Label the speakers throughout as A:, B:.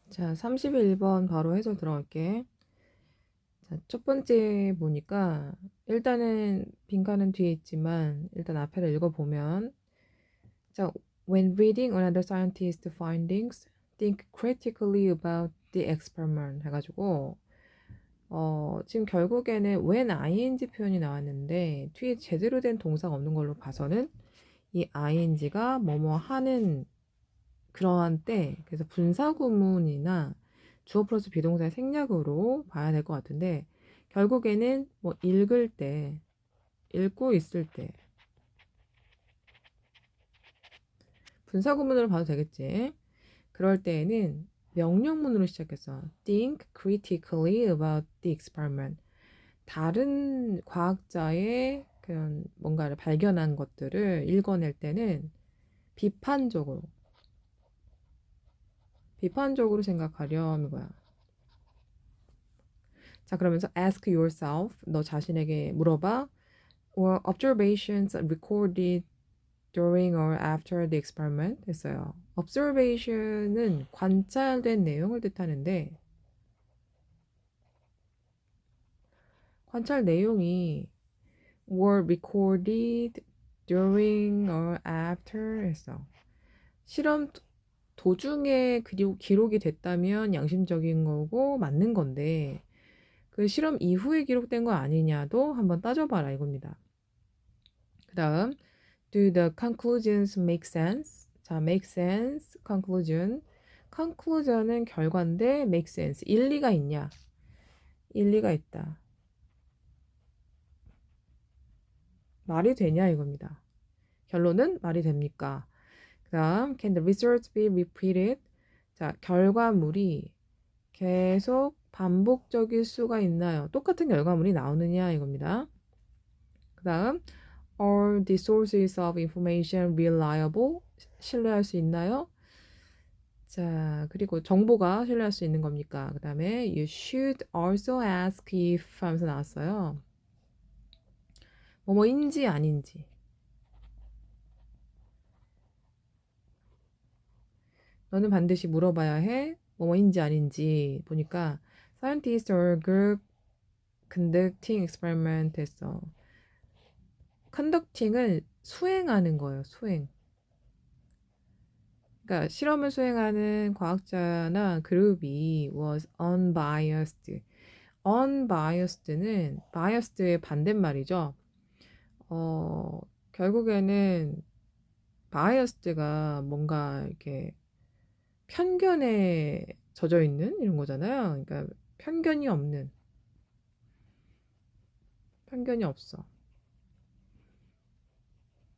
A: 자, 31번 바로 해설 들어갈게. 자, 첫 번째 보니까 일단은 빈칸은 뒤에 있지만 일단 앞에를 읽어보면 자, when reading another scientist's findings, think critically about the experiment 해가지고 지금 결국에는 when ing 표현이 나왔는데 뒤에 제대로 된 동사가 없는 걸로 봐서는 이 ing가 뭐뭐 하는 그러한 때 그래서 분사구문이나 주어 플러스 비동사의 생략으로 봐야 될 것 같은데 결국에는 뭐 읽을 때 읽고 있을 때 분사구문으로 봐도 되겠지. 그럴 때에는 명령문으로 시작해서 think critically about the experiment. 다른 과학자의 그런 뭔가를 발견한 것들을 읽어낼 때는 비판적으로 생각하렴 이거야. 자, 그러면서 ask yourself, 너 자신에게 물어봐. Or observations recorded during or after the experiment 했어요. observation은 관찰된 내용을 뜻하는데 관찰 내용이 were recorded during or after 했어. 실험 도중에 기록이 됐다면 양심적인 거고 맞는 건데 그 실험 이후에 기록된 거 아니냐도 한번 따져봐라 이겁니다. 그 다음 Do the conclusions make sense? 자, make sense, conclusion. conclusion은 결과인데 make sense. 일리가 있냐? 일리가 있다. 말이 되냐 이겁니다. 결론은 말이 됩니까? 그 다음 Can the results be repeated? 자, 결과물이 계속 반복적일 수가 있나요? 똑같은 결과물이 나오느냐 이겁니다. 그 다음 Are the sources of information reliable? 신뢰할 수 있나요? 자, 그리고 정보가 신뢰할 수 있는 겁니까? 그 다음에 You should also ask if 하면서 나왔어요. 뭐뭐인지 아닌지. 너는 반드시 물어봐야 해. 뭐뭐인지 아닌지 보니까 Scientists or group conducting experiment 했어. conducting은 수행하는 거예요. 수행. 그러니까 실험을 수행하는 과학자나 그룹이 was unbiased. unbiased는 biased의 반대말이죠. 결국에는 biased가 뭔가 이렇게 편견에 젖어 있는 이런 거잖아요. 그러니까 편견이 없어.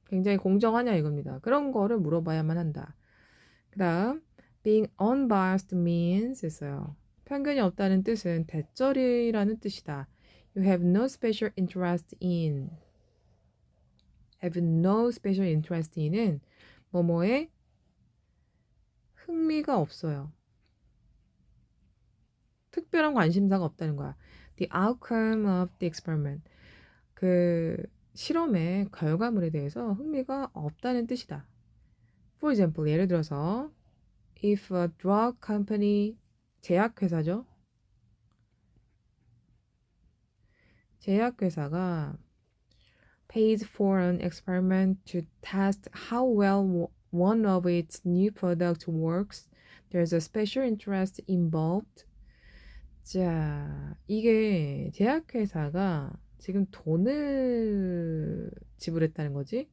A: 굉장히 공정하냐 이겁니다. 그런 거를 물어봐야만 한다. 그 다음 being unbiased means 했어요. 편견이 없다는 뜻은 대절이라는 뜻이다. You have no special interest in have no special interest in은 뭐뭐에 흥미가 없어요. 특별한 관심사가 없다는 거야. The outcome of the experiment. 그 실험의 결과물에 대해서 흥미가 없다는 뜻이다. For example, 예를 들어서 if a drug company 제약회사죠. 제약회사가 pays for an experiment to test how well one of its new products works. There's a special interest involved. 자, 이게 제약회사가 지금 돈을 지불했다는 거지.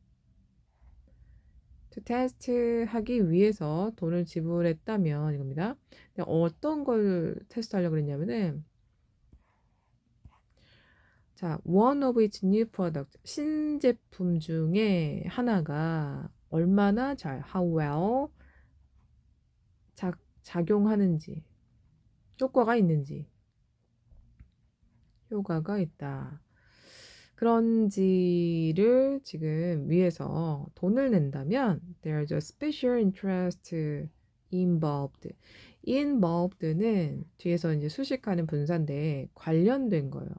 A: to test 하기 위해서 돈을 지불했다면 이겁니다. 근데 어떤 걸 테스트하려고 그랬냐면은 자, one of its new product 신제품 중에 하나가 얼마나 잘 how well 작용하는지 효과가 있는지 효과가 있다. 그런지를 지금 위해서 돈을 낸다면 there's a special interest involved. involved는 뒤에서 이제 수식하는 분사인데 관련된 거예요.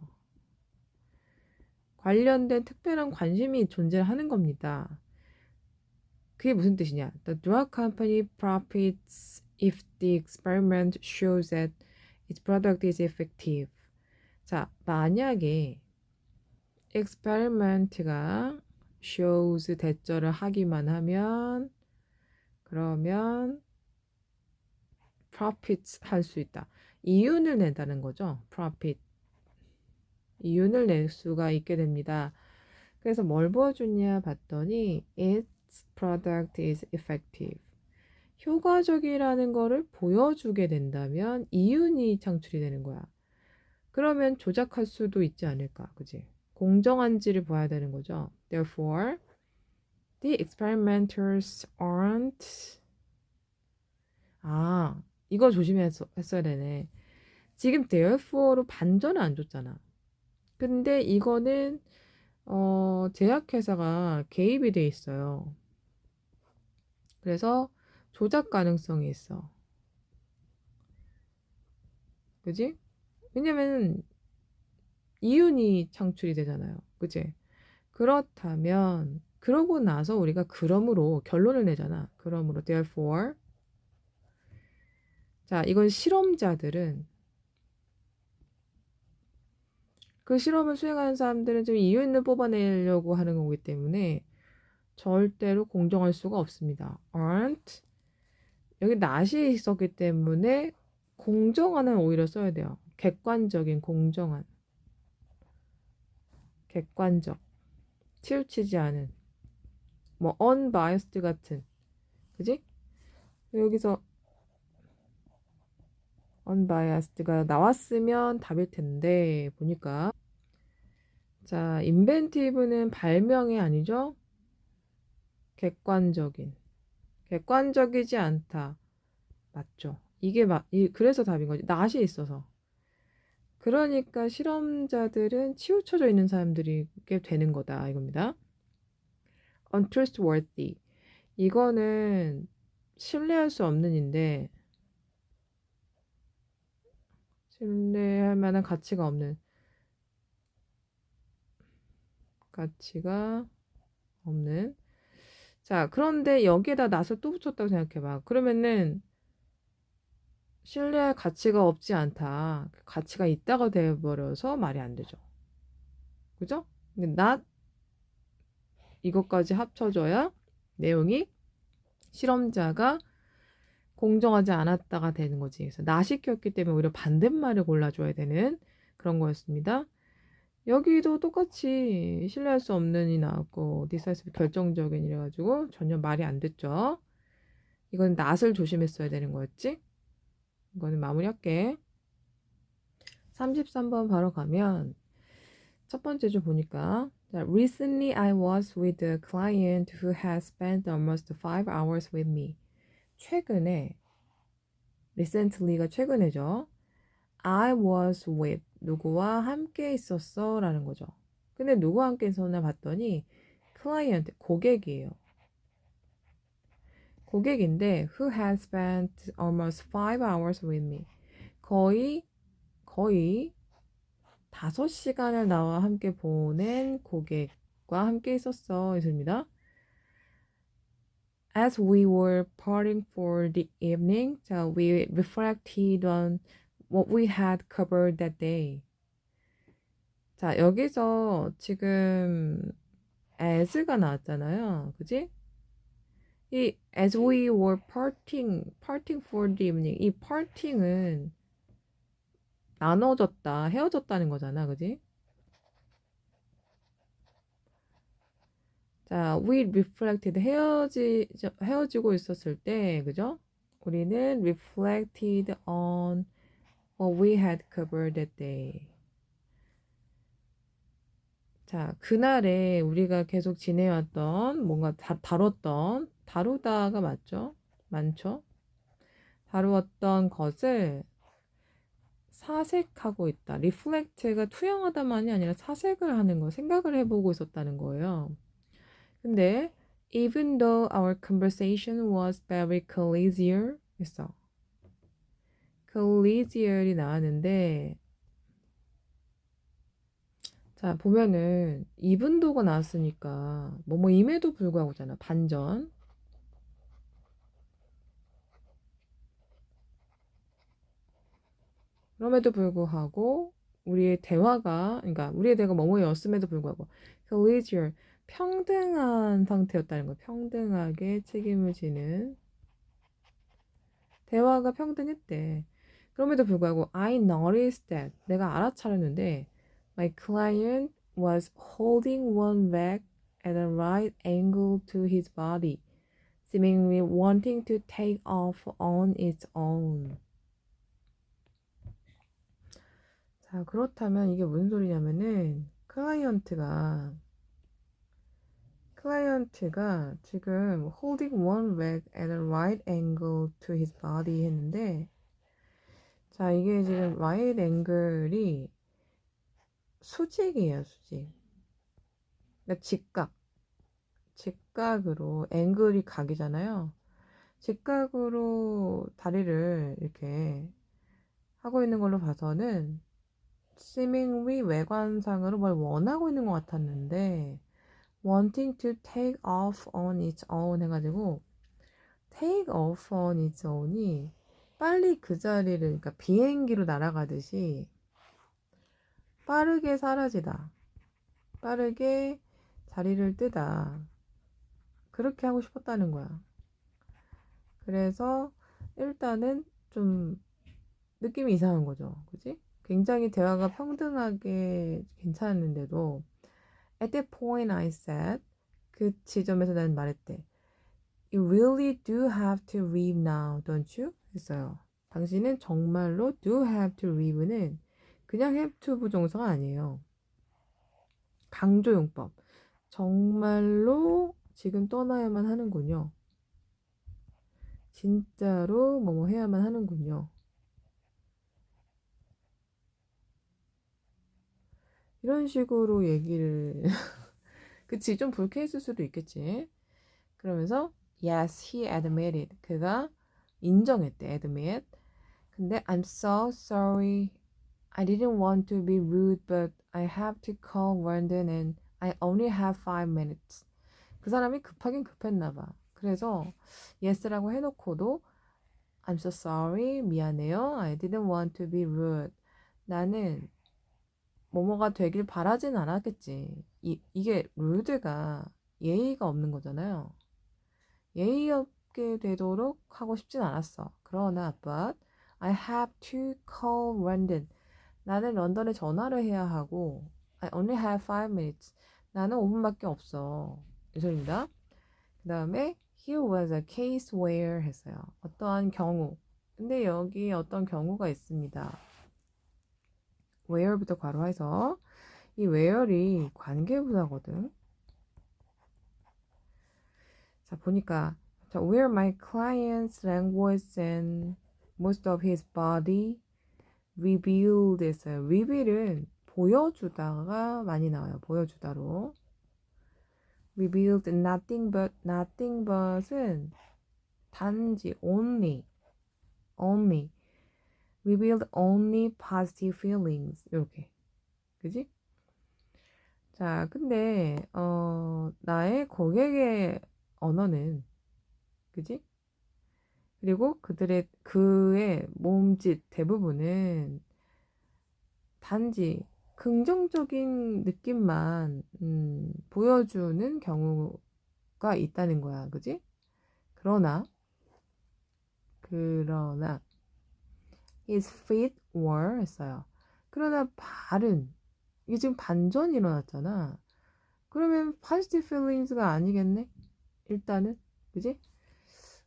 A: 관련된 특별한 관심이 존재하는 겁니다. 그게 무슨 뜻이냐? The drug company profits if the experiment shows that its product is effective. 자, 만약에 experiment가 shows 대절을 하기만 하면 그러면 profits 할 수 있다. 이윤을 낸다는 거죠. profit. 이윤을 낼 수가 있게 됩니다. 그래서 뭘 보여주냐 봤더니 its product is effective. 효과적이라는 거를 보여주게 된다면 이윤이 창출이 되는 거야. 그러면 조작할 수도 있지 않을까, 그지? 공정한지를 봐야 되는 거죠. Therefore, the experimenters aren't. 아, 이거 조심했어야 되네. 지금 therefore로 반전을 안 줬잖아. 근데 이거는 제약회사가 개입이 돼 있어요. 그래서 조작 가능성이 있어. 그지? 왜냐면 이윤이 창출이 되잖아요. 그지? 그렇다면 그러고 나서 우리가 그러므로 결론을 내잖아. 그러므로 therefore 자, 이건 실험자들은 그 실험을 수행하는 사람들은 좀 이윤을 뽑아내려고 하는 거기 때문에 절대로 공정할 수가 없습니다. aren't 여기 not이 있었기 때문에 공정한은 오히려 써야 돼요. 객관적인 공정한 객관적 치우치지 않은 뭐 unbiased 같은 그지? 여기서 unbiased가 나왔으면 답일 텐데 보니까 자 inventive는 발명이 아니죠? 객관적이지 않다 맞죠? 이게 그래서 답인 거지 not이 있어서 그러니까 실험자들은 치우쳐져 있는 사람들이 꽤 되는 거다 이겁니다. untrustworthy 이거는 신뢰할 수 없는인데 신뢰할 만한 가치가 없는 자 그런데 여기에다 not을 또 붙였다고 생각해봐. 그러면은 신뢰할 가치가 없지 않다. 가치가 있다가 되어버려서 말이 안 되죠. 그죠? 근데 not 이것까지 합쳐져야 내용이 실험자가 공정하지 않았다가 되는 거지. 그래서 not이 꼈기 때문에 오히려 반대말을 골라줘야 되는 그런 거였습니다. 여기도 똑같이 신뢰할 수 없는이 나왔고 decisive 결정적인 이래가지고 전혀 말이 안 됐죠. 이건 not을 조심했어야 되는 거였지. 이거는 마무리할게. 33번 바로 가면 첫 번째 줄 보니까 Recently I was with a client who has spent almost 5 hours with me. 최근에 recently가 최근에죠. I was with 누구와 함께 있었어 라는 거죠. 근데 누구와 함께 있었나 봤더니 client 고객이에요. 고객인데 who has spent almost 5 hours with me. 거의 5시간을 나와 함께 보낸 고객과 함께 있었어. 있습니다. As we were parting for the evening, 자, we reflected on what we had covered that day. 자, 여기서 지금 as가 나왔잖아요. 그지? 이 as we were parting for the evening. 이 parting은 나눠졌다, 헤어졌다는 거잖아. 그지? 자, we reflected 헤어지고 있었을 때, 그죠? 우리는 reflected on what we had covered that day. 자, 그날에 우리가 계속 지내왔던 뭔가 다루다가 맞죠? 많죠? 다루었던 것을 사색하고 있다. reflect가 투영하다만이 아니라 사색을 하는 거, 생각을 해보고 있었다는 거예요. 근데 even though our conversation was very collegial 했어. collegial이 나왔는데 자 보면은 even though가 나왔으니까 뭐뭐임에도 불구하고잖아. 반전. 그럼에도 불구하고 그러니까 우리의 대화가 뭐뭐였음에도 불구하고 collegial, 평등한 상태였다는 거예요. 평등하게 책임을 지는 대화가 평등했대. 그럼에도 불구하고 I noticed that, 내가 알아차렸는데 my client was holding one leg at a right angle to his body, seemingly wanting to take off on its own. 자, 그렇다면 이게 무슨 소리냐면은 클라이언트가 지금 holding one leg at a right angle to his body 했는데, 자, 이게 지금 right angle이 수직이에요, 수직. 그러니까 직각으로, 앵글이 각이잖아요. 직각으로 다리를 이렇게 하고 있는 걸로 봐서는 seemingly, 외관상으로 뭘 원하고 있는 것 같았는데 wanting to take off on its own 해가지고 take off on its own이 빨리 그 자리를, 그러니까 비행기로 날아가듯이 빠르게 사라지다, 빠르게 자리를 뜨다, 그렇게 하고 싶었다는 거야. 그래서 일단은 좀 느낌이 이상한 거죠. 그지? 굉장히 대화가 평등하게 괜찮았는데도 at that point I said, 그 지점에서 나는 말했대. You really do have to leave now, don't you? 했어요. 당신은 정말로 do have to leave는 그냥 have to 부정사가 아니에요. 강조용법. 정말로 지금 떠나야만 하는군요. 진짜로 뭐뭐 해야만 하는군요. 이런 식으로 얘기를 그치, 좀 불쾌했을 수도 있겠지. 그러면서 yes, he admitted. 그가 인정했대. admit. 근데 I'm so sorry. I didn't want to be rude, but I have to call London and I only have 5 minutes. 그 사람이 급하긴 급했나 봐. 그래서 yes라고 해놓고도 I'm so sorry. 미안해요. I didn't want to be rude. 나는 뭐뭐가 되길 바라진 않았겠지. 이게 rude가 예의가 없는 거잖아요. 예의 없게 되도록 하고 싶진 않았어. 그러나 but I have to call London. 나는 런던에 전화를 해야 하고 I only have 5 minutes. 나는 5분밖에 없어. 이 소리입니다. 그 다음에 here was a case where 했어요. 어떠한 경우. 근데 여기 어떤 경우가 있습니다. where부터 괄호해서 이 where이 관계부사거든. 자, 보니까 where my client's language and most of his body revealed 했어요. reveal은 보여주다가 많이 나와요. 보여주다로. revealed nothing but은 단지 only revealed only positive feelings 이렇게. 그지? 자, 근데 나의 고객의 언어는, 그지? 그리고 그의 몸짓 대부분은 단지 긍정적인 느낌만 보여주는 경우가 있다는 거야. 그지? 그러나 his feet were 했어요. 그러나 발은, 이게 지금 반전이 일어났잖아. 그러면 positive feelings가 아니겠네? 일단은. 그지?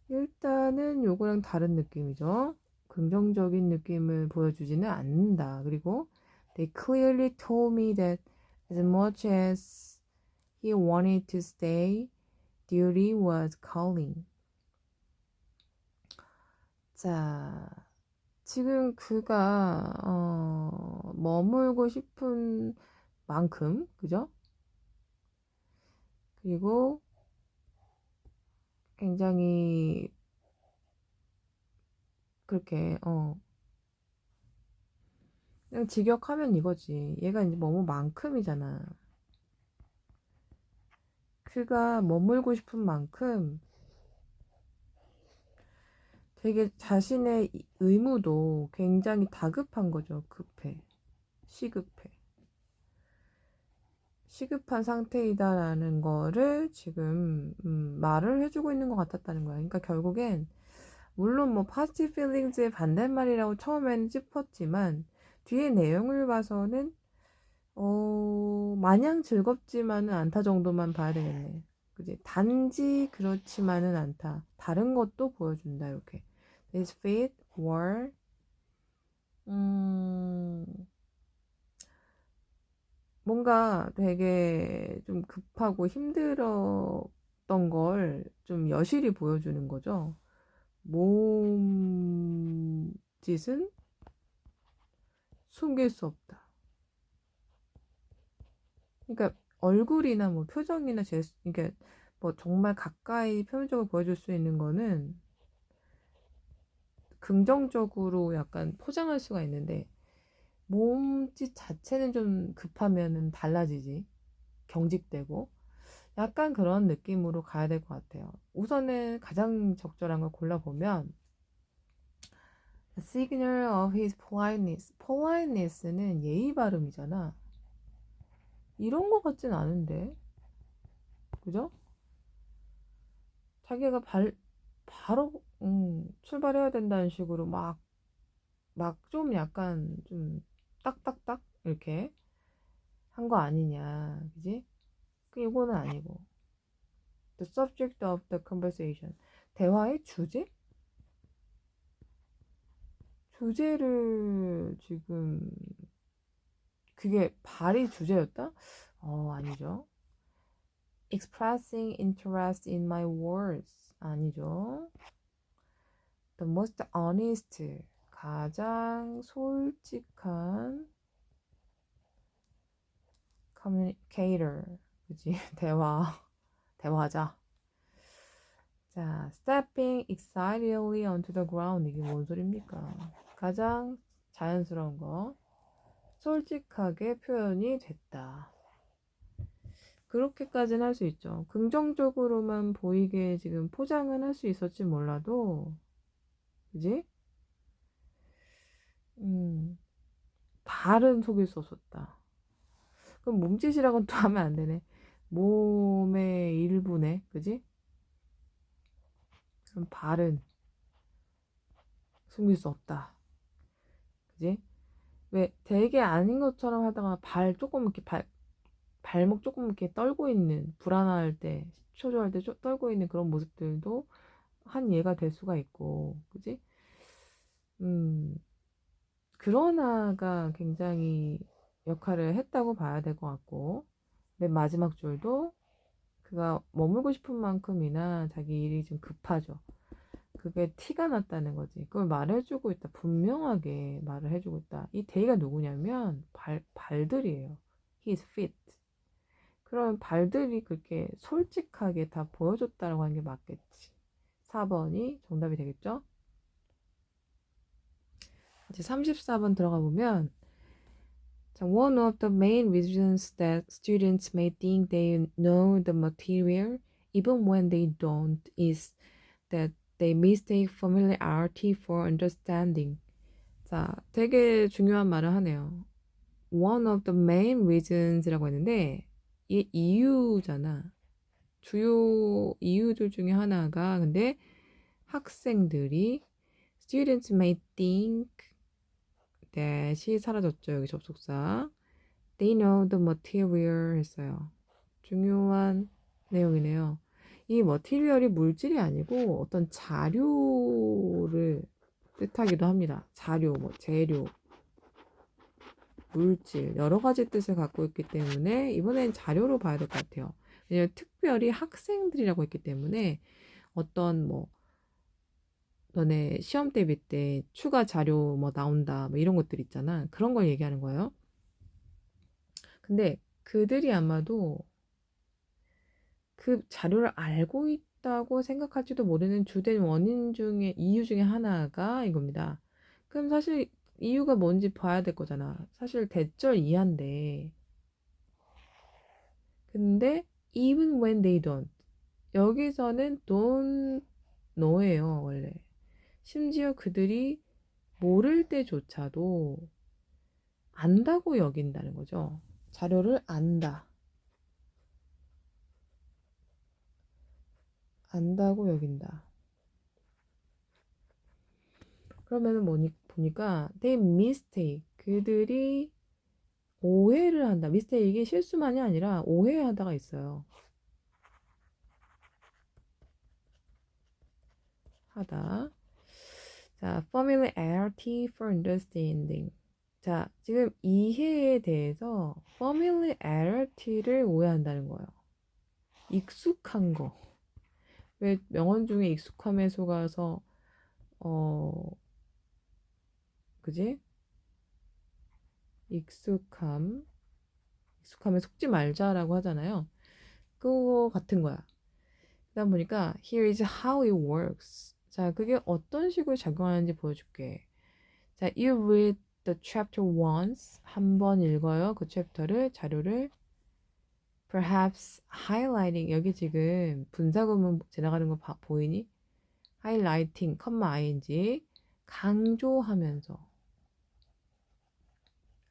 A: 일단은 요거랑 다른 느낌이죠. 긍정적인 느낌을 보여주지는 않는다. 그리고 they clearly told me that as much as he wanted to stay, duty was calling. 자, 지금 그가 머물고 싶은 만큼, 그죠? 그리고 굉장히 그렇게 그냥 직역하면 이거지. 얘가 이제 뭐뭐만큼이잖아. 그가 머물고 싶은 만큼 되게 자신의 의무도 굉장히 다급한 거죠. 급해. 시급해. 시급한 상태이다라는 거를 지금 말을 해주고 있는 것 같았다는 거야. 그러니까 결국엔 물론 뭐 positive feelings의 반대말이라고 처음에는 짚었지만 뒤에 내용을 봐서는 마냥 즐겁지만은 않다 정도만 봐야 되겠네. 그지? 단지 그렇지만은 않다. 다른 것도 보여준다. 이렇게. This fit or 음, 뭔가 되게 좀 급하고 힘들었던 걸 좀 여실히 보여주는 거죠. 몸짓은 숨길 수 없다. 그러니까 얼굴이나 뭐 표정이나 제스, 그러니까 뭐 정말 가까이 표면적으로 보여줄 수 있는 거는 긍정적으로 약간 포장할 수가 있는데 몸짓 자체는 좀 급하면은 달라지지. 경직되고. 약간 그런 느낌으로 가야 될 것 같아요. 우선은 가장 적절한 걸 골라보면 The signal of his politeness. politeness는 예의 발음이잖아. 이런 거 같진 않은데. 그죠? 자기가 바로 출발해야 된다는 식으로 막 좀 약간 좀 딱딱딱 이렇게 한 거 아니냐. 그지? 이거는 아니고. The subject of the conversation. 대화의 주제? 주제를 지금 그게 발이 주제였다? 아니죠. Expressing interest in my words. 아니죠. The most honest. 가장 솔직한 communicator. 그지? 대화자. 자, stepping excitedly onto the ground. 이게 뭔 소리입니까? 가장 자연스러운 거. 솔직하게 표현이 됐다. 그렇게까지는 할 수 있죠. 긍정적으로만 보이게 지금 포장은 할 수 있었지 몰라도, 그지? 발은 속일 수 없었다. 그럼 몸짓이라고는 또 하면 안 되네. 몸의 일부네, 그지? 그럼 발은 숨길 수 없다. 그지? 왜 되게 아닌 것처럼 하다가 발목 조금 이렇게 떨고 있는, 불안할 때, 초조할 때 떨고 있는 그런 모습들도 한 예가 될 수가 있고, 그지? 음, 그러나가 굉장히 역할을 했다고 봐야 될 것 같고, 맨 마지막 줄도 그가 머물고 싶은 만큼이나 자기 일이 좀 급하죠. 그게 티가 났다는 거지. 그걸 말해주고 있다. 분명하게 말을 해주고 있다. 이 대의가 누구냐면 발들이에요. His feet. 그럼 발들이 그렇게 솔직하게 다 보여줬다라고 하는 게 맞겠지. 4번이 정답이 되겠죠? 이제 34번 들어가 보면 one of the main reasons that students may think they know the material even when they don't is that they mistake familiarity for understanding. 자, 되게 중요한 말을 하네요. One of the main reasons라고 했는데 이 이유잖아. 주요 이유들 중에 하나가 근데 학생들이 students may think that이 사라졌죠. 여기 접속사. They know the material 했어요. 중요한 내용이네요. 이 material이 물질이 아니고 어떤 자료를 뜻하기도 합니다. 자료, 뭐 재료, 물질 여러 가지 뜻을 갖고 있기 때문에 이번엔 자료로 봐야 될 것 같아요. 왜냐면 특별히 학생들이라고 했기 때문에 어떤 뭐 너네 시험 대비 때 추가 자료 뭐 나온다 뭐 이런 것들 있잖아. 그런 걸 얘기하는 거예요. 근데 그들이 아마도 그 자료를 알고 있다고 생각할지도 모르는 주된 원인 중에 이유 중에 하나가 이겁니다. 그럼 사실 이유가 뭔지 봐야 될 거잖아. 사실 대절 이하인데 근데 even when they don't 여기서는 don't know예요 원래. 심지어 그들이 모를 때조차도 안다고 여긴다는 거죠. 자료를 안다. 안다고 여긴다. 그러면은 보니까 they mistake. 그들이 오해를 한다. 미스테이크가 실수만이 아니라 오해하다가 있어요. 하다. 자, familiarity for understanding. 자, 지금 이해에 대해서 familiarity를 오해한다는 거예요. 익숙한 거. 왜 명언 중에 익숙함에 속아서 그지? 익숙함에 속지 말자라고 하잖아요. 그거 같은 거야. 그다음 보니까 here is how it works. 자, 그게 어떤 식으로 작용하는지 보여줄게. 자, you read the chapter once. 한 번 읽어요. 그 챕터를, 자료를. Perhaps highlighting. 여기 지금 분사구문 지나가는 거 보이니? highlighting, ing. 강조하면서.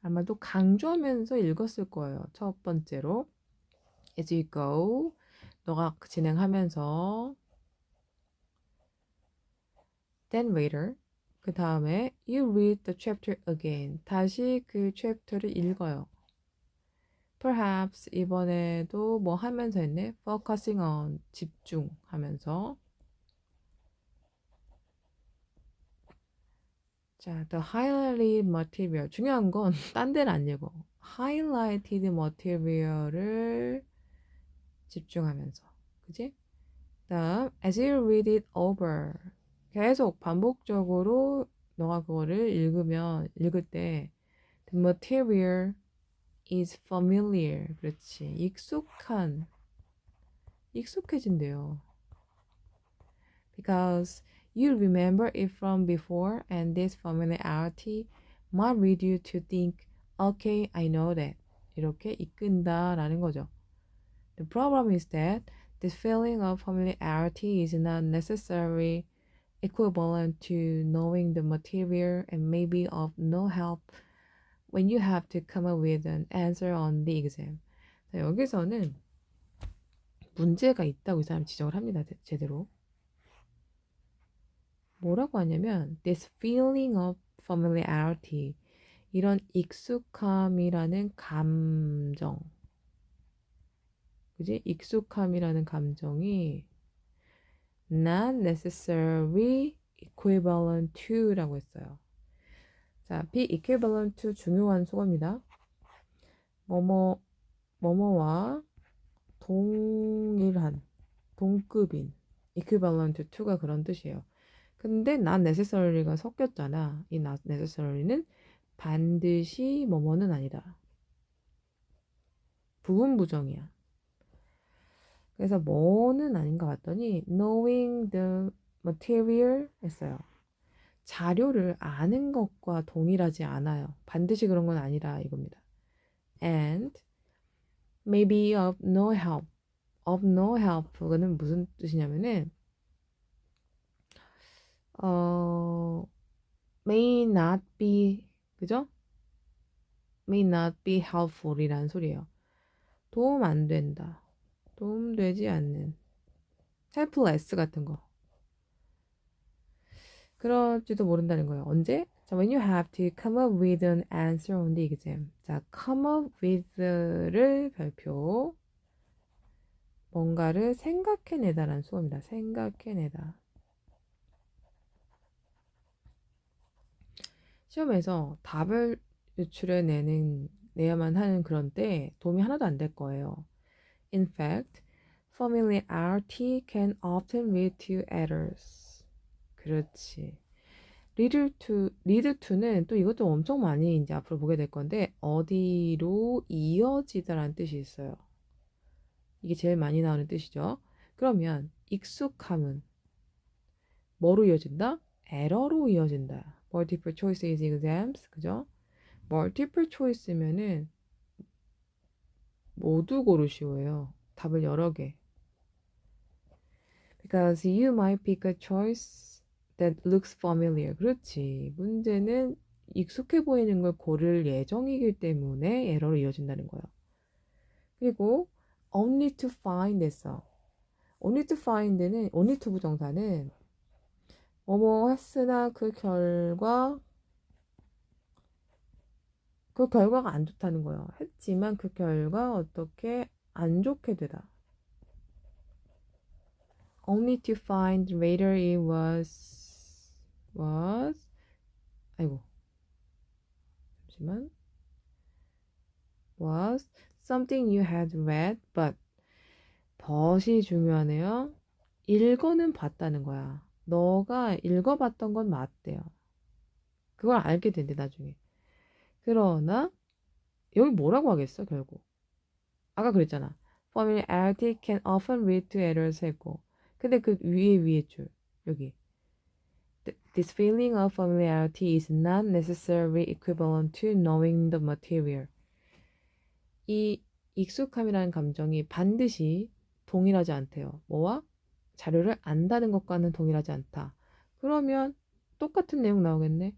A: 아마도 강조하면서 읽었을 거예요. 첫 번째로. As you go. 너가 진행하면서. Then later. 그 다음에 you read the chapter again. 다시 그 챕터를 읽어요. Perhaps 이번에도 뭐 하면서 했네. Focusing on 집중하면서. 자, the highlighted material. 중요한 건 딴 데는 안 읽어. highlighted material을 집중하면서. 그지? 다음 as you read it over. 계속 반복적으로 너가 그거를 읽을 때 the material is familiar. 그렇지. 익숙해진대요. Because you remember it from before and this familiarity might lead you to think, okay, I know that. 이렇게 이끈다라는 거죠. The problem is that this feeling of familiarity is not necessarily equivalent to knowing the material and may be of no help when you have to come up with an answer on the exam. 자, 여기서는 문제가 있다고 이 사람 지적을 합니다. 제대로. 뭐라고 하냐면 this feeling of familiarity. 이런 익숙함이라는 감정. 그지? 익숙함이라는 감정이 not necessarily equivalent to 라고 했어요. 자, be equivalent to 중요한 수거입니다. 뭐뭐와 동일한, 동급인, equivalent to가 그런 뜻이에요. 근데 not necessary가 섞였잖아. 이 not necessary는 반드시 뭐뭐는 아니다. 부분 부정이야. 그래서 뭐는 아닌가 봤더니 knowing the material 했어요. 자료를 아는 것과 동일하지 않아요. 반드시 그런 건 아니라 이겁니다. And maybe of no help. of no help. 그거는 무슨 뜻이냐면은 may not be 그죠? may not be helpful 이라는 소리예요. 도움 안 된다. 도움 되지 않는 helpless 같은 거. 그럴지도 모른다는 거예요. 언제? 자, when you have to come up with an answer on the exam. 자, come up with를 별표. 뭔가를 생각해내다라는 수어입니다. 생각해내다. 시험에서 답을 내야만 하는 그런 때 도움이 하나도 안 될 거예요. In fact, familiarity can often lead to errors. 그렇지. lead to는 또 이것도 엄청 많이 이제 앞으로 보게 될 건데 어디로 이어지다라는 뜻이 있어요. 이게 제일 많이 나오는 뜻이죠. 그러면 익숙함은 뭐로 이어진다? 에러로 이어진다. multiple choice exams, 그죠? multiple choice면은 모두 고르시오예요. 답을 여러 개. Because you might pick a choice that looks familiar. 그렇지. 문제는 익숙해 보이는 걸 고를 예정이기 때문에 에러로 이어진다는 거예요. 그리고 only to find 했어. only to find는 only to 부정사는 뭐뭐 했으나 그 결과가 안 좋다는 거예요. 했지만 그 결과 어떻게 안 좋게 되다. Only to find later it was 아이고 잠시만 was something you had read but이 중요하네요. 읽어는 봤다는 거야. 너가 읽어봤던 건 맞대요. 그걸 알게 된대 나중에. 그러나 여기 뭐라고 하겠어 결국. 아까 그랬잖아. Familiarity can often lead to errors 했고. 근데 그 위에 줄 여기 This feeling of familiarity is not necessarily equivalent to knowing the material. 이 익숙함이라는 감정이 반드시 동일하지 않대요. 뭐와? 자료를 안다는 것과는 동일하지 않다. 그러면 똑같은 내용 나오겠네.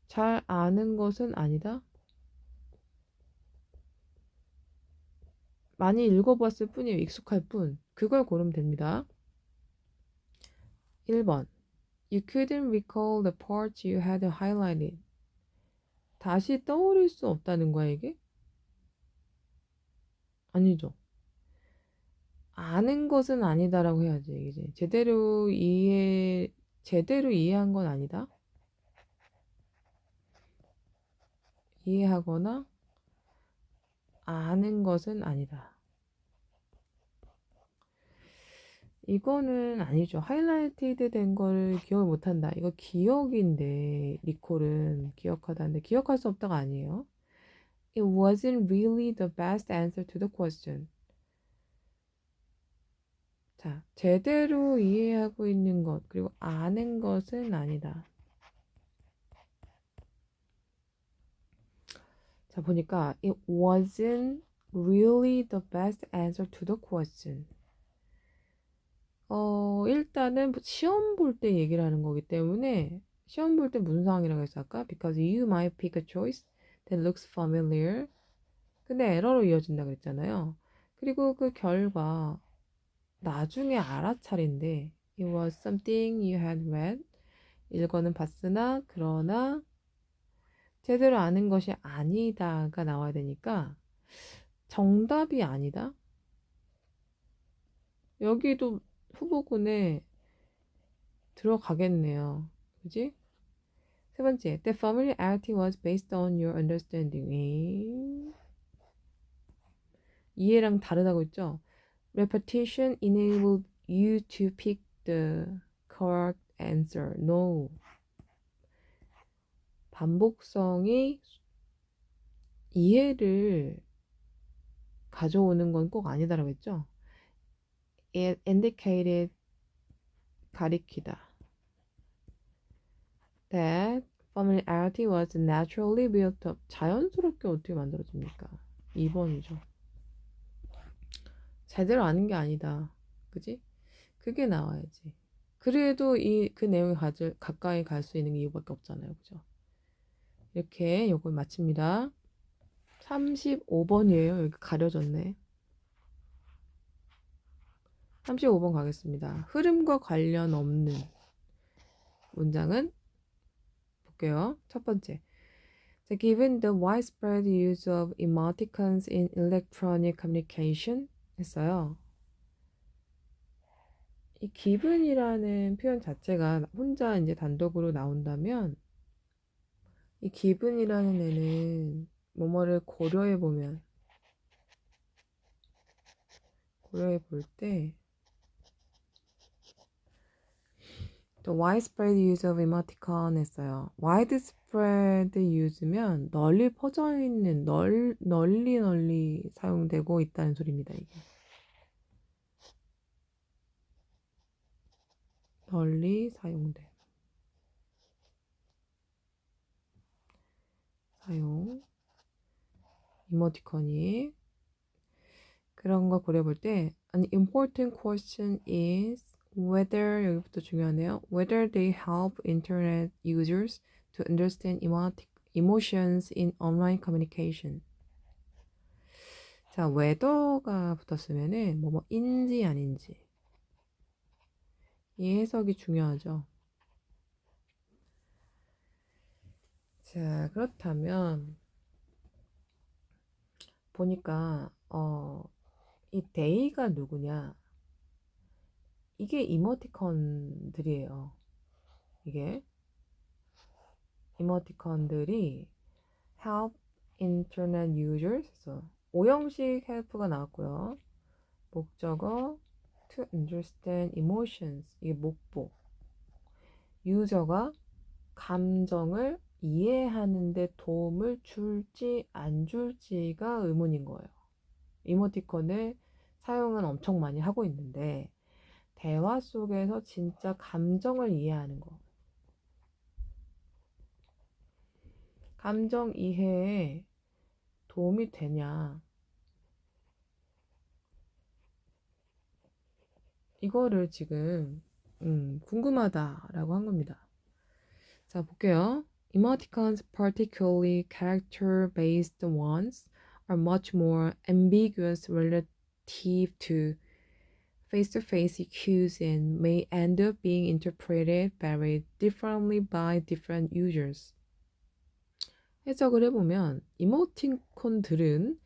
A: 잘 아는 것은 아니다. 많이 읽어봤을 뿐이에요. 익숙할 뿐. 그걸 고르면 됩니다. 1번. You couldn't recall the parts you had highlighted. 다시 떠올릴 수 없다는 거야, 이게? 아니죠. 아는 것은 아니다라고 해야지, 이제. 제대로 이해한 건 아니다. 이해하거나 아는 것은 아니다. 이거는 아니죠. 하이라이티드 된 거를 기억을 못한다. 이거 기억인데, 리콜은 기억하다는데, 기억할 수 없다가 아니에요. It wasn't really the best answer to the question. 자, 제대로 이해하고 있는 것, 그리고 아는 것은 아니다. 자, 보니까 it wasn't really the best answer to the question. 일단은 시험 볼 때 얘기를 하는 거기 때문에 시험 볼 때 무슨 상황이라고 했어 아까? Because you might pick a choice that looks familiar. 근데 에러로 이어진다 그랬잖아요. 그리고 그 결과 나중에 알아차린데 it was something you had read. 읽어는 봤으나 그러나 제대로 아는 것이 아니다가 나와야 되니까 정답이 아니다. 여기도 후보군에 들어가겠네요. 그지? 세 번째, the familiarity was based on your understanding. 이해랑 다르다고 했죠? Repetition enabled you to pick the correct answer. No. 반복성이 이해를 가져오는 건 꼭 아니다라고 했죠? It indicated 가리키다. That familiarity was naturally built up. 자연스럽게 어떻게 만들어집니까? 2번이죠. 제대로 아는 게 아니다. 그지? 그게 나와야지. 그래도 그 내용이 가까이 갈 수 있는 이유밖에 없잖아요. 그죠? 이렇게 요걸 마칩니다. 35번이에요. 여기 가려졌네. 35번 가겠습니다. 흐름과 관련 없는 문장은 볼게요. 첫 번째. Given the widespread use of emoticons in electronic communication 했어요. 이 given이라는 표현 자체가 혼자 이제 단독으로 나온다면 이 given이라는 애는 뭐뭐를 고려해 볼 때 또 widespread use of emoticon 했어요. widespread use면 널리 퍼져 있는 널리 사용되고 있다는 소리입니다. 이게 널리 사용 이모티콘이 그런 거 고려볼 때 an important question is whether 여기부터 중요하네요. Whether they help internet users to understand emotions in online communication. 자, whether가 붙었으면은 뭐뭐인지 아닌지 이 해석이 중요하죠. 자, 그렇다면 보니까 이 they가 누구냐? 이게 이모티콘들이에요. 이게 이모티콘들이 help internet users 그래서 오형식 help가 나왔고요. 목적어 to understand emotions 이게 목보 유저가 감정을 이해하는 데 도움을 줄지 안 줄지가 의문인 거예요. 이모티콘의 사용은 엄청 많이 하고 있는데 대화 속에서 진짜 감정을 이해하는 거 감정 이해에 도움이 되냐 이거를 지금 궁금하다라고 한 겁니다. 자, 볼게요. Emoticons, particularly character-based ones, are much more ambiguous relative to face-to-face cues and may end up being interpreted very differently by different users. 해석을 해보면 이모티콘들은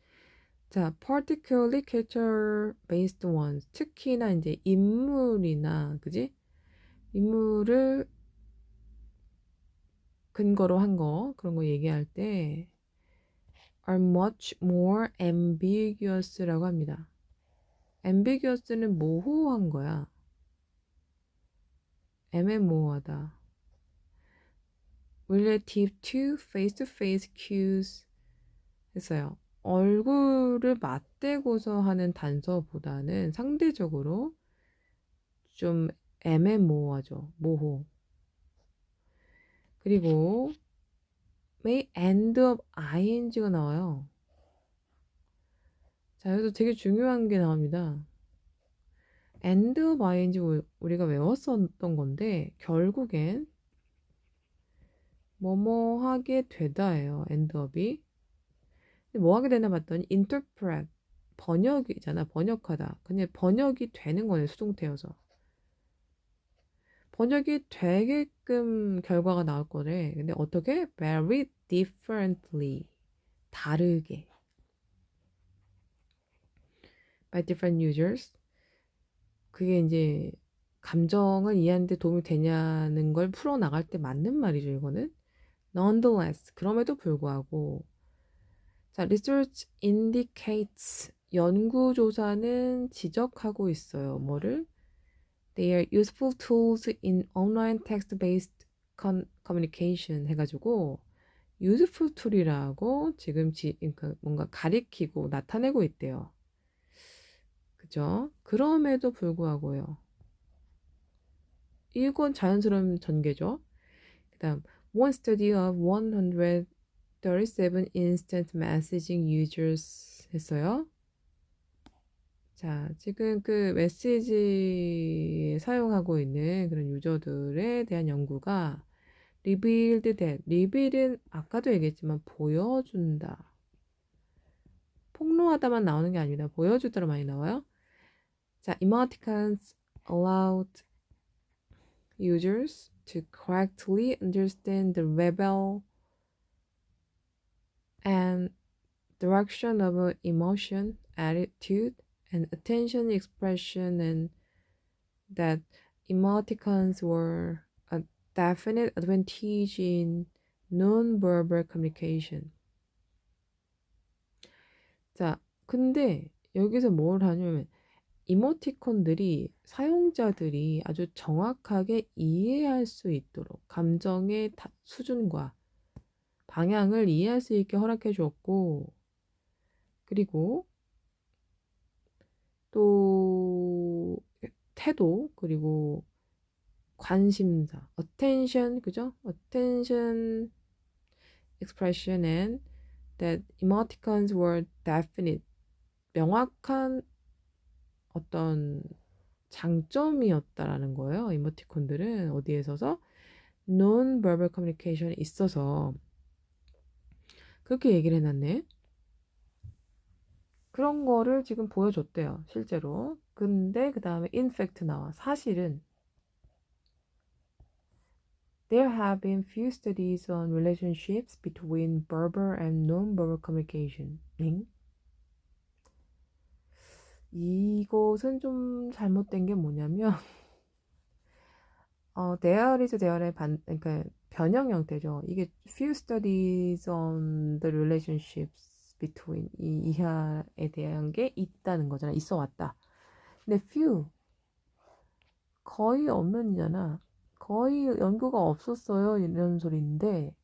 A: 자, particularly character-based ones, 특히나 이제 인물이나 그지? 인물을 근거로 한 거 그런 거 얘기할 때 are much more ambiguous라고 합니다. ambiguous는 모호한 거야. 애매모호하다. relative to face-to-face cues 했어요. 얼굴을 맞대고서 하는 단서보다는 상대적으로 좀 애매모호하죠. 모호. 그리고 may end up ing가 나와요. 자, 여기서 되게 중요한 게 나옵니다. end up ing 우리가 외웠었던 건데 결국엔 뭐뭐 하게 되다예요. end up이. 뭐 하게 되나 봤더니 interpret 번역이잖아. 번역하다. 그냥 번역이 되는 거네. 수동태여서. 번역이 되게끔 결과가 나올 거래. 근데 어떻게? very differently. 다르게. by different users. 그게 이제 감정을 이해하는 데 도움이 되냐는 걸 풀어나갈 때 맞는 말이죠. 이거는. nonetheless. 그럼에도 불구하고 자, research indicates 연구조사는 지적하고 있어요. 뭐를? They are useful tools in online text-based communication 해가지고 useful tool이라고 지금 그러니까 뭔가 가리키고 나타내고 있대요. 그죠? 그럼에도 불구하고요. 이건 자연스러운 전개죠. 그 다음 one study of 137 instant messaging users 했어요. 자, 지금 그 메시지 사용하고 있는 그런 유저들에 대한 연구가 revealed that, reveal은 아까도 얘기했지만 보여준다. 폭로하다만 나오는 게 아닙니다. 보여주다로 많이 나와요. 자, emoticons allowed users to correctly understand the level and direction of emotion, attitude, and attention expression, and that emoticons were a definite advantage in non-verbal communication. 자, 근데 여기서 뭘 하냐면 이모티콘들이 사용자들이 아주 정확하게 이해할 수 있도록 감정의 수준과 방향을 이해할 수 있게 허락해 주었고 그리고 또 태도 그리고 관심사 attention 그죠? attention expression and that emoticons were definite 명확한 어떤 장점이었다라는 거예요. 이모티콘들은 어디에 있어서? non-verbal communication에 있어서 그렇게 얘기를 해놨네. 그런 거를 지금 보여줬대요. 실제로. 근데 그 다음에 in fact 나와. 사실은 There have been few studies on relationships between verbal and non-verbal communication. 응? 이것은 좀 잘못된 게 뭐냐면 there is there의 그러니까 변형 형태죠. 이게 few studies on the relationships between 이 이하에 대한 게 있다는 거잖아. 있어 왔다. 근데 few 거의 없는이잖아. 거의 연구가 없었어요. 이런 소리인데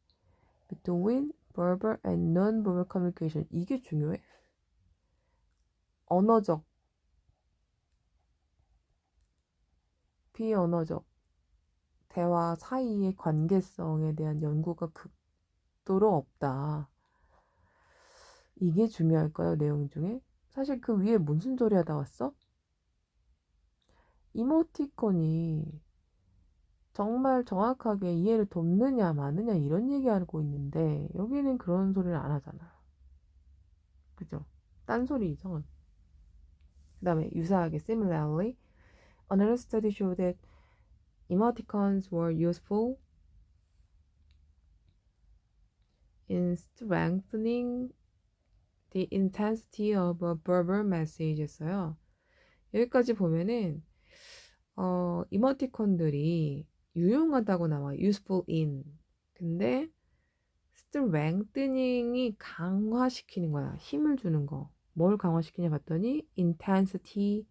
A: between verbal and non-verbal communication 이게 중요해. 언어적, 비언어적 대화 사이의 관계성에 대한 연구가 극도로 없다. 이게 중요할까요? 내용 중에? 사실 그 위에 무슨 소리 하다 왔어? 이모티콘이 정말 정확하게 이해를 돕느냐 마느냐 이런 얘기하고 있는데 여기는 그런 소리를 안 하잖아. 그죠? 딴소리 이상한. 그 다음에 유사하게 similarly another study showed that emoticons were useful in strengthening the intensity of a verbal message 였어요. 여기까지 보면은 이모티콘들이 유용하다고 나와. useful in. 근데 strengthening이 강화시키는 거야. 힘을 주는 거. 뭘 강화시키냐 봤더니 intensity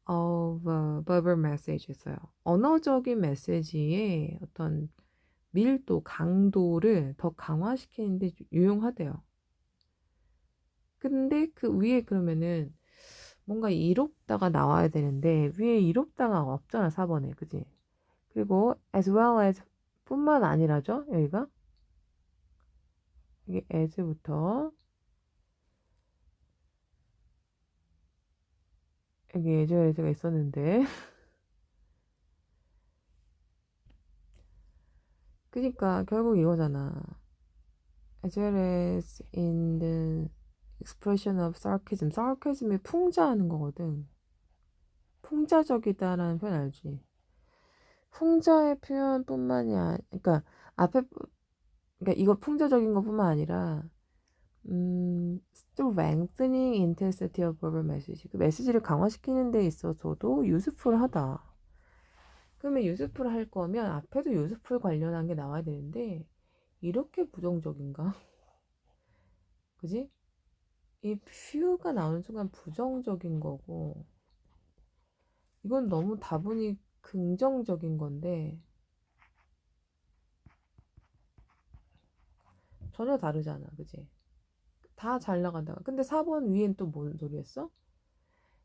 A: of a verbal message 였어요. 언어적인 메시지의 어떤 밀도, 강도를 더 강화시키는데 유용하대요. 근데 그 위에 그러면은 뭔가 이롭다가 나와야 되는데 위에 이롭다가 없잖아 4번에 그지? 그리고 as well as 뿐만 아니라죠 여기가 이게 as부터 여기 as가 있었는데 그니까 결국 이거잖아. as well as in the expression of sarcasm. sarcasm이 풍자하는 거거든. 풍자적이다라는 표현 알지? 풍자의 표현뿐만이 그러니까 앞에 그러니까 이거 풍자적인 것뿐만 아니라 strengthening intensity of verbal message. 그 메시지를 강화시키는 데 있어서도 useful하다. 그러면 useful 할 거면 앞에도 useful 관련한 게 나와야 되는데 이렇게 부정적인가? 그지? 이 few가 나오는 순간 부정적인 거고 이건 너무 다분히 긍정적인 건데 전혀 다르잖아. 그지? 다 잘 나간다. 근데 4번 위엔 또 뭔 소리 했어?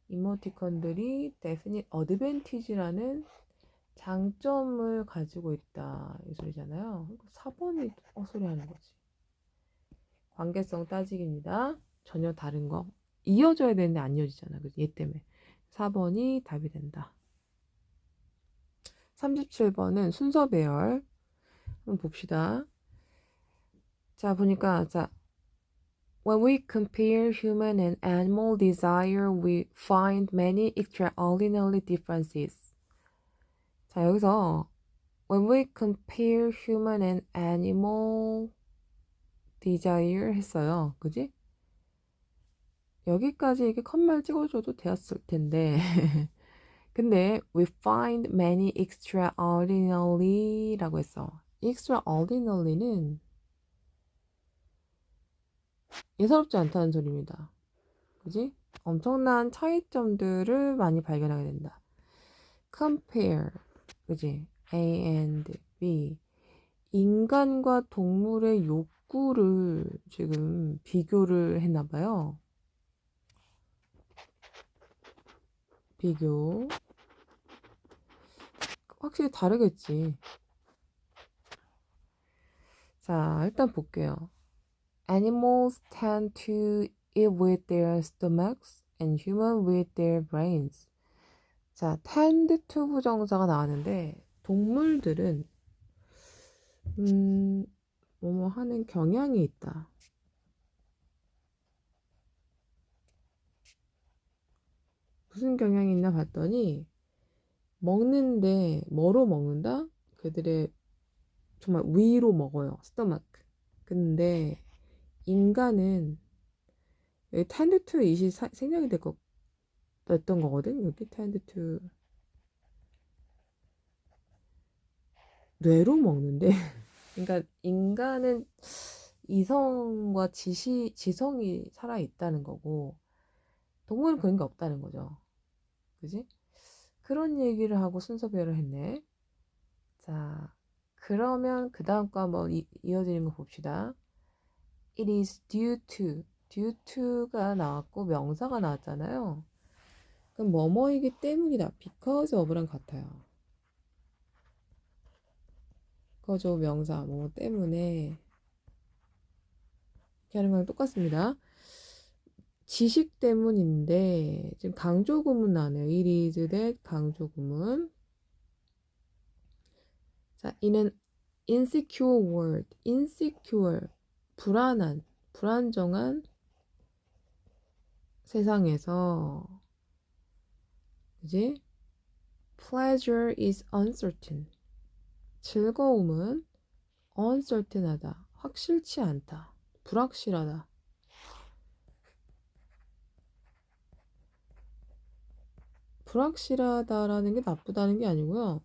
A: 이모티콘들이 definite advantage라는 장점을 가지고 있다. 이 소리잖아요. 4번이 소리 하는 거지. 관계성 따지기입니다. 전혀 다른 거. 이어져야 되는데 안 이어지잖아. 그지? 얘 때문에. 4번이 답이 된다. 37번은 순서 배열. 한번 봅시다. 자, 보니까, 자, when we compare human and animal desire, we find many extraordinary differences. 자, 여기서 when we compare human and animal desire 했어요. 그지? 여기까지 이렇게 컷말 찍어줘도 되었을 텐데 근데 we find many extraordinary 라고 했어. extraordinary는 예사롭지 않다는 소리입니다. 그지? 엄청난 차이점들을 많이 발견하게 된다. compare 그지? A and B 인간과 동물의 욕구를 지금 비교를 했나봐요. 비교 확실히 다르겠지. 자, 일단 볼게요. Animals tend to eat with their stomachs and humans with their brains. 자, tend to 부정사가 나왔는데 동물들은 뭐뭐 하는 경향이 있다. 무슨 경향이 있나 봤더니 먹는데 뭐로 먹는다? 그들의 정말 위로 먹어요. 스토마크. 근데 인간은 여기 tend to it이 생략이 됐던 거거든. 여기 tend to 뇌로 먹는데 그러니까 인간은 이성과 지성이 살아있다는 거고 동물은 그런 게 없다는 거죠. 그지? 그런 얘기를 하고 순서 배열을 했네. 자, 그러면 그 다음 거 한번 이어지는 거 봅시다. It is due to. due to가 나왔고 명사가 나왔잖아요. 그럼 뭐뭐이기 때문이다. because of랑 같아요. 거저 명사 뭐 때문에 이렇게 하는 거랑 똑같습니다. 지식 때문인데 지금 강조구문 나네요. It is that 강조구문. 자, in insecure world. insecure 불안한 불안정한 세상에서 그지? Pleasure is uncertain. 즐거움은 uncertain하다. 확실치 않다. 불확실하다. 불확실하다라는 게 나쁘다는 게 아니고요.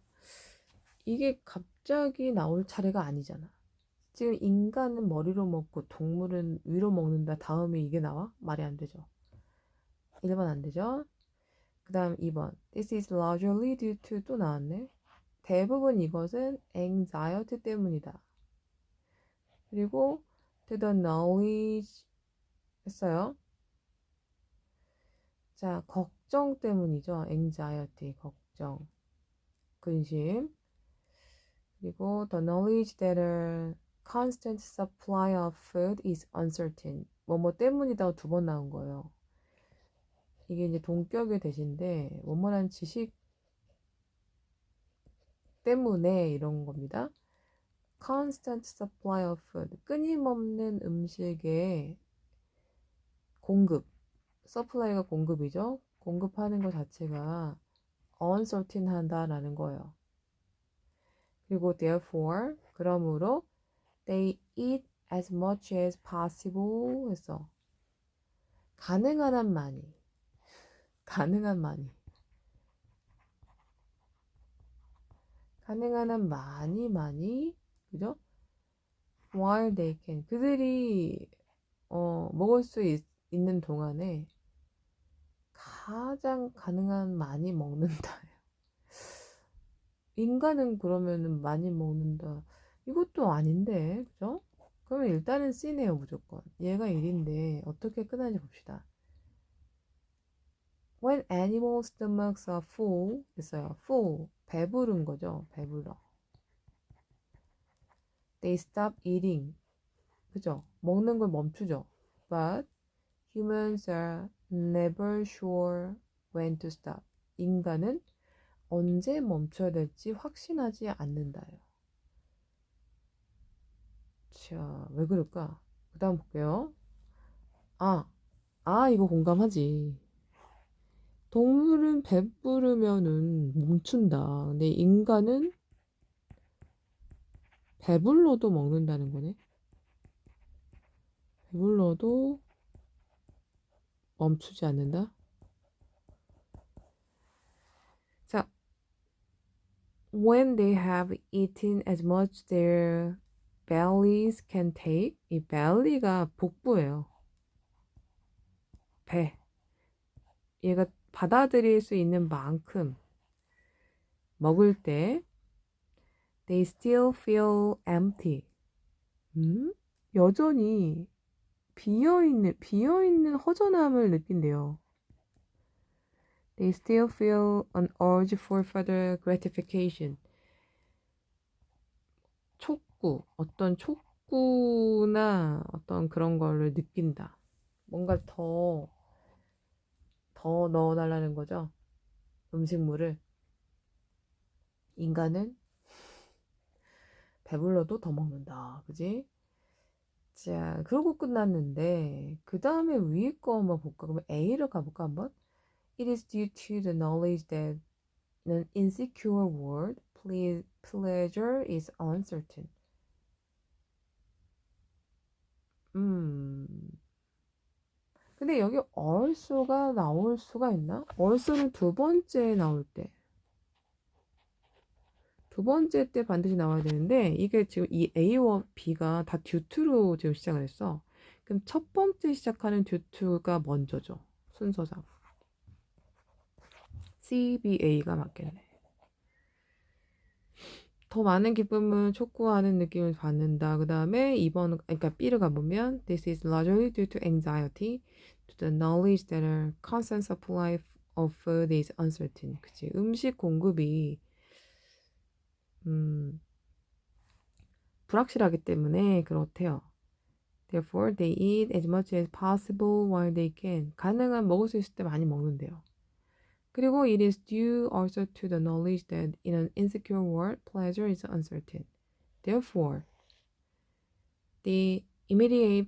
A: 이게 갑자기 나올 차례가 아니잖아. 지금 인간은 머리로 먹고 동물은 위로 먹는다. 다음에 이게 나와? 말이 안 되죠. 1번 안 되죠. 그 다음 2번. This is largely due to 또 나왔네. 대부분 이것은 anxiety 때문이다. 그리고 to the knowledge 했어요. 자, 걱정 때문이죠. anxiety, 걱정, 근심. 그리고 the knowledge that a constant supply of food is uncertain. 뭐뭐 때문이다 두 번 나온 거예요. 이게 이제 동격의 대신데 뭐뭐란 지식 때문에 이런 겁니다. constant supply of food. 끊임없는 음식의 공급. supply가 공급이죠. 공급하는 것 자체가 uncertain 한다라는 거예요. 그리고 therefore 그러므로 they eat as much as possible 했어. 가능한 한 많이. 가능한 많이. 가능한 한 많이 그죠? while they can 그들이 먹을 수 있는 동안에 가장 가능한 많이 먹는다. 인간은 그러면은 많이 먹는다. 이것도 아닌데, 그죠? 그러면 일단은 C네요, 무조건. 얘가 1인데 어떻게 끝나는지 봅시다. When animal stomachs are full, 있어요. full, 배부른 거죠. 배불러. They stop eating, 그죠? 먹는 걸 멈추죠. But humans are never sure when to stop. 인간은 언제 멈춰야 될지 확신하지 않는다요. 자, 왜 그럴까? 그 다음 볼게요. 이거 공감하지. 동물은 배부르면은 멈춘다. 근데 인간은 배불러도 먹는다는 거네. 배불러도 멈추지 않는다. 자, when they have eaten as much their bellies can take. 이 belly가 복부예요. 배. 얘가 받아들일 수 있는 만큼 먹을 때 they still feel empty. 여전히 비어있는 허전함을 느낀대요. They still feel an urge for further gratification. 어떤 촉구나 어떤 그런 거를 느낀다. 뭔가 더 넣어달라는 거죠. 음식물을. 인간은 배불러도 더 먹는다. 그지? 자, 그러고 끝났는데 그 다음에 위에 거 한번 볼까? 그러면 A를 가볼까 한번? It is due to the knowledge that in an insecure world, pleasure is uncertain. 음. 근데 여기 also가 나올 수가 있나? also는 두 번째 나올 때. 두 번째 때 반드시 나와야 되는데 이게 지금 이 A와 B가 다 due to로 지금 시작을 했어. 그럼 첫 번째 시작하는 due to가 먼저죠. 순서상. C, B, A가 맞겠네. 더 많은 기쁨을 촉구하는 느낌을 받는다. 그 다음에 2번, 그러니까 B를 가보면 This is largely due to anxiety, to the knowledge that a constant supply of food is uncertain. 그치. 음식 공급이 불확실하기 때문에 그렇대요. Therefore, they eat as much as possible while they can. 가능한 먹을 수 있을 때 많이 먹는데요. 그리고 it is due also to the knowledge that in an insecure world, pleasure is uncertain. Therefore, the immediate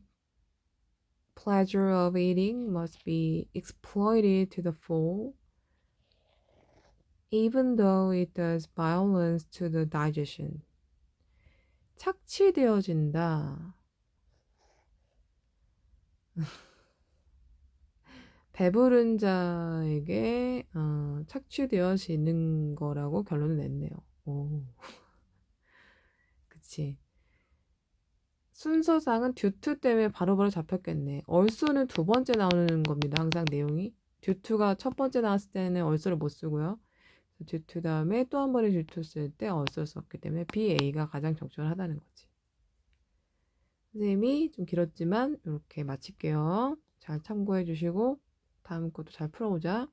A: pleasure of eating must be exploited to the full, even though it does violence to the digestion. 착취되어진다. 배부른 자에게 착취되어지는 거라고 결론을 냈네요. 오, 그치. 순서상은 듀투 때문에 바로바로 잡혔겠네. 얼쏘는 두 번째 나오는 겁니다. 항상 내용이. 듀투가 첫 번째 나왔을 때는 얼쏘를 못 쓰고요. 듀투 다음에 또 한 번에 듀투 쓸 때 얼쏘를 썼기 때문에 BA가 가장 적절하다는 거지. 선생님이 좀 길었지만 이렇게 마칠게요. 잘 참고해 주시고 다음 것도 잘 풀어보자.